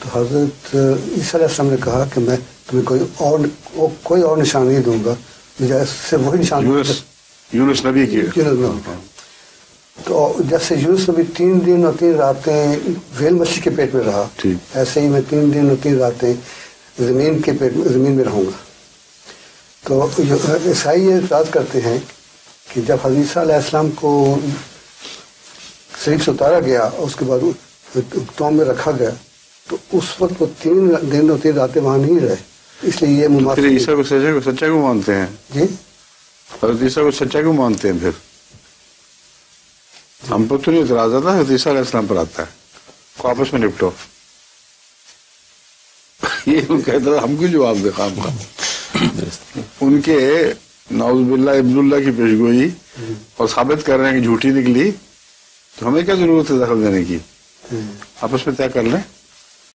تو حضرت عیسیٰ علیہ السلام نے کہا کہ میں تمہیں کوئی اور نشان نہیں دوں گا، مجھے صرف وہی نشان یونس نبی کی. تو جیسے یونس نبی 3 دن اور 3 راتیں ویل مچھلی کے پیٹ میں رہا، ایسے ہی میں 3 دن اور 3 راتیں زمین میں رہوں گا. تو عیسائی یہ اعتراض کرتے ہیں کہ جب حضرت عیسیٰ علیہ السلام کو صلیب سے اتارا گیا، اس کے بعد ٹوم میں رکھا گیا، تو اس وقت وہ 3 دن اور 3 راتیں وہاں نہیں رہے. اس لیے یہ مماثل. عیسیٰ کو سچا کیوں مانتے ہیں؟ جی حضرت عیسیٰ کو سچا کیوں مانتے ہیں پھر؟ ہم پر تو نہیں اعتراض آتا، حضرت عیسیٰ علیہ السلام پر آتا ہے. کو آپس میں نپٹو. یہ کہتا ہے ہم کیوں جواب دے خام کا. ان کے نعوذ باللہ عبداللہ کی پیشگوئی اور ثابت کر رہے ہیں کہ جھوٹی نکلی، تو ہمیں کیا ضرورت ہے دخل دینے کی؟ آپس میں طے کر لیں.